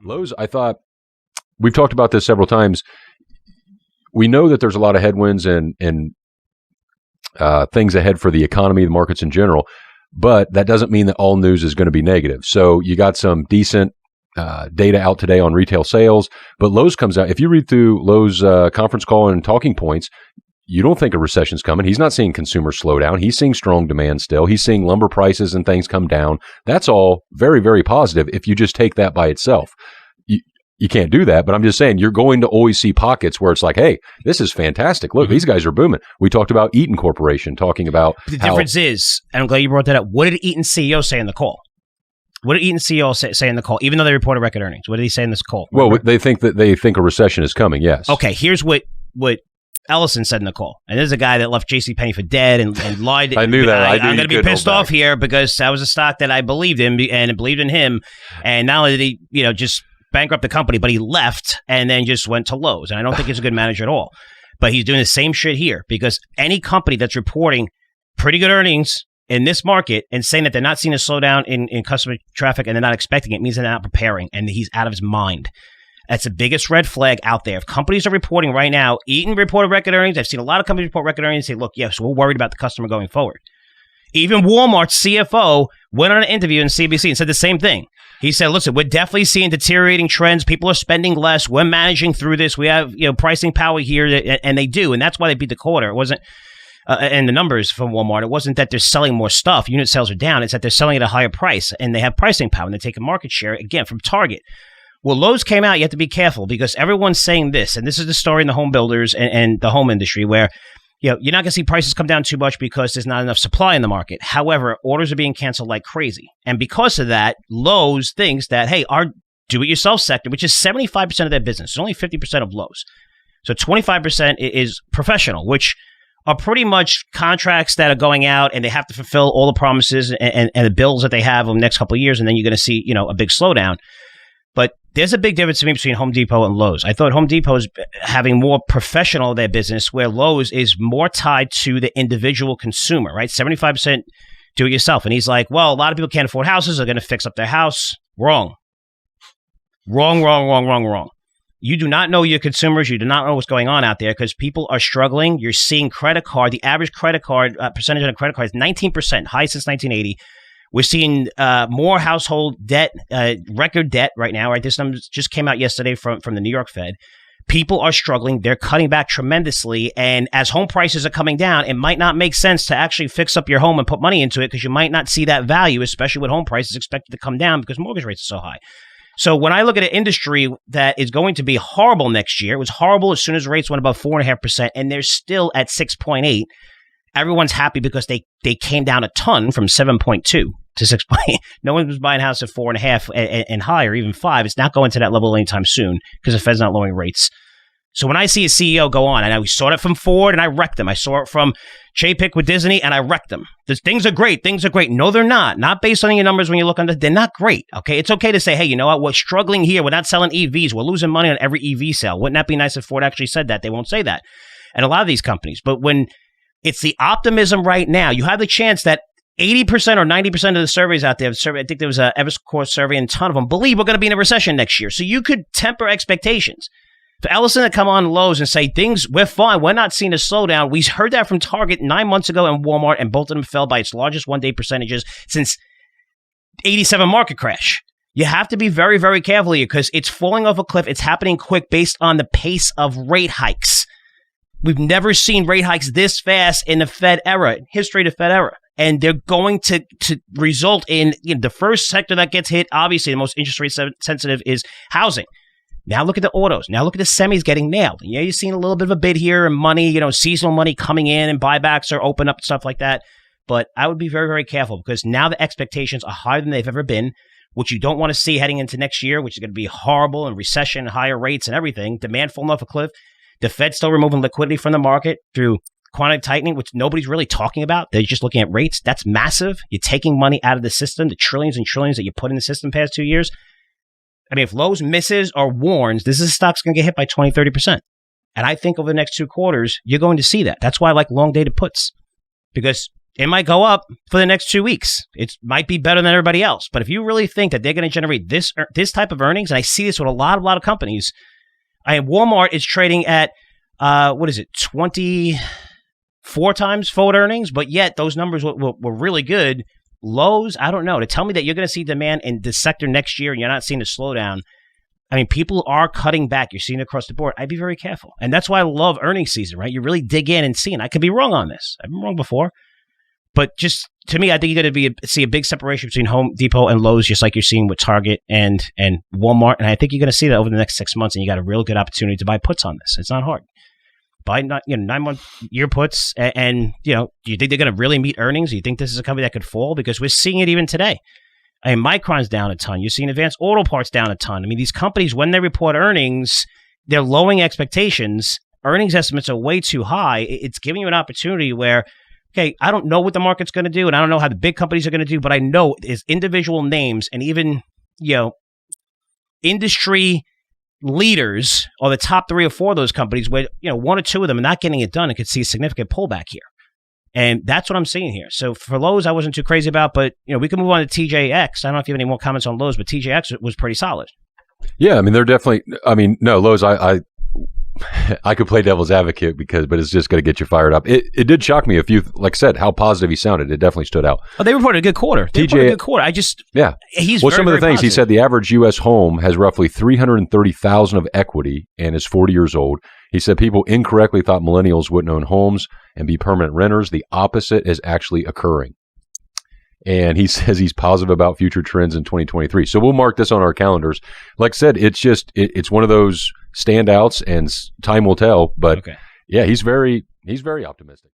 Lowe's, I thought, we've talked about this several times. We know that there's a lot of headwinds and things ahead for the economy, the markets in general, but that doesn't mean that all news is going to be negative. So you got some decent data out today on retail sales, but Lowe's comes out. If you read through Lowe's conference call and talking points, you don't think a recession's coming. He's not seeing consumer slowdown. He's seeing strong demand still. He's seeing lumber prices and things come down. That's all very, very positive if you just take that by itself. You can't do that, but I'm just saying you're going to always see pockets where it's like, hey, this is fantastic. Look, these guys are booming. We talked about Eaton Corporation talking about the difference is, and I'm glad you brought that up. What did Eaton CEO say in the call? What did Eaton CEO say in the call? Even though they reported record earnings, what did he say in this call? Well, they think a recession is coming. Yes. Okay. Here's what Ellison said in the call, and this is a guy that left JCPenney for dead and lied. I knew that. I'm going to be pissed off here because that was a stock that I believed in and believed in him, and not only did he, just bankrupt the company, but he left and then just went to Lowe's. And I don't think he's a good manager at all. But he's doing the same shit here because any company that's reporting pretty good earnings in this market and saying that they're not seeing a slowdown in customer traffic and they're not expecting it means they're not preparing and he's out of his mind. That's the biggest red flag out there. If companies are reporting right now, Eaton reported record earnings. I've seen a lot of companies report record earnings and say, look, yes, we're worried about the customer going forward. Even Walmart's CFO went on an interview in CBC and said the same thing. He said, listen, we're definitely seeing deteriorating trends. People are spending less. We're managing through this. We have pricing power here, and they do. And that's why they beat the quarter. It wasn't, and the numbers from Walmart, it wasn't that they're selling more stuff. Unit sales are down. It's that they're selling at a higher price, and they have pricing power, and they're taking market share, again, from Target. Well, Lowe's came out. You have to be careful because everyone's saying this, and this is the story in the home builders and the home industry where you're not going to see prices come down too much because there's not enough supply in the market. However, orders are being canceled like crazy. And because of that, Lowe's thinks that, hey, our do-it-yourself sector, which is 75% of their business, it's only 50% of Lowe's. So 25% is professional, which are pretty much contracts that are going out and they have to fulfill all the promises and the bills that they have over the next couple of years. And then you're going to see, a big slowdown. But there's a big difference to me between Home Depot and Lowe's. I thought Home Depot is having more professional of their business, where Lowe's is more tied to the individual consumer, right? 75% do it yourself. And he's like, well, a lot of people can't afford houses. They're going to fix up their house. Wrong. You do not know your consumers. You do not know what's going on out there because people are struggling. You're seeing credit card. The average credit card percentage on a credit card is 19%, high since 1980. We're seeing more household debt, record debt right now. Right, this number just came out yesterday from the New York Fed. People are struggling. They're cutting back tremendously. And as home prices are coming down, it might not make sense to actually fix up your home and put money into it because you might not see that value, especially with home prices expected to come down because mortgage rates are so high. So when I look at an industry that is going to be horrible next year, it was horrible as soon as rates went above 4.5%, and they're still at 6.8%. Everyone's happy because they came down a ton from 7.2 to 6.8. No one was buying a house at 4.5 and higher, even 5. It's not going to that level anytime soon because the Fed's not lowering rates. So when I see a CEO go on, and we saw it from Ford and I wrecked them. I saw it from Chapek with Disney and I wrecked them. Things are great. No, they're not. Not based on your numbers when you look on they're not great. Okay. It's okay to say, hey, you know what? We're struggling here. We're not selling EVs. We're losing money on every EV sale. Wouldn't that be nice if Ford actually said that? They won't say that. And a lot of these companies. But when it's the optimism right now, you have the chance that 80% or 90% of the surveys out there, I think there was a Evercore survey and a ton of them, believe we're going to be in a recession next year. So you could temper expectations. For Ellison to come on Lowe's and say, we're fine, we're not seeing a slowdown. We heard that from Target 9 months ago and Walmart, and both of them fell by its largest one-day percentages since 87 market crash. You have to be very, very careful here because it's falling off a cliff. It's happening quick based on the pace of rate hikes. We've never seen rate hikes this fast in the Fed era, history of the Fed era. And they're going to result in the first sector that gets hit. Obviously, the most interest rate sensitive is housing. Now look at the autos. Now look at the semis getting nailed. And you're seeing a little bit of a bid here and money, seasonal money coming in and buybacks are open up and stuff like that. But I would be very, very careful because now the expectations are higher than they've ever been, which you don't want to see heading into next year, which is going to be horrible and recession, higher rates and everything. Demand falling off a cliff. The Fed's still removing liquidity from the market through quantitative tightening, which nobody's really talking about. They're just looking at rates. That's massive. You're taking money out of the system, the trillions and trillions that you put in the system the past 2 years. I mean, if Lowe's misses or warns, this is stock's going to get hit by 20, 30%. And I think over the next 2 quarters, you're going to see that. That's why I like long dated puts. Because it might go up for the next 2 weeks. It might be better than everybody else. But if you really think that they're going to generate this type of earnings, and I see this with a lot of companies, Walmart is trading at, 24 times forward earnings, but yet those numbers were really good. Lowe's, I don't know. To tell me that you're going to see demand in this sector next year and you're not seeing a slowdown, I mean, people are cutting back. You're seeing it across the board. I'd be very careful. And that's why I love earnings season, right? You really dig in and see. And I could be wrong on this. I've been wrong before. But just to me, I think you're going to see a big separation between Home Depot and Lowe's, just like you're seeing with Target and Walmart. And I think you're going to see that over the next 6 months. And you got a real good opportunity to buy puts on this. It's not hard. Buy 9-month year puts. And do you think they're going to really meet earnings? Do you think this is a company that could fall? Because we're seeing it even today. I mean, Micron's down a ton. You're seeing Advanced Auto Parts down a ton. I mean, these companies, when they report earnings, they're lowering expectations. Earnings estimates are way too high. It's giving you an opportunity where, okay, I don't know what the market's going to do, and I don't know how the big companies are going to do, but I know is individual names and even, industry leaders are the top 3 or 4 of those companies where, 1 or 2 of them are not getting it done and could see a significant pullback here. And that's what I'm seeing here. So for Lowe's, I wasn't too crazy about, but we can move on to TJX. I don't know if you have any more comments on Lowe's, but TJX was pretty solid. Yeah, I mean, they're definitely. I mean, no, Lowe's. I could play devil's advocate but it's just going to get you fired up. It did shock me like I said, how positive he sounded. It definitely stood out. Oh, they reported a good quarter. He's some of the things he said. The average U.S. home has roughly $330,000 of equity and is 40 years old. He said people incorrectly thought millennials wouldn't own homes and be permanent renters. The opposite is actually occurring. And he says he's positive about future trends in 2023. So we'll mark this on our calendars. Like I said, it's one of those standouts, and time will tell. But yeah, he's very optimistic.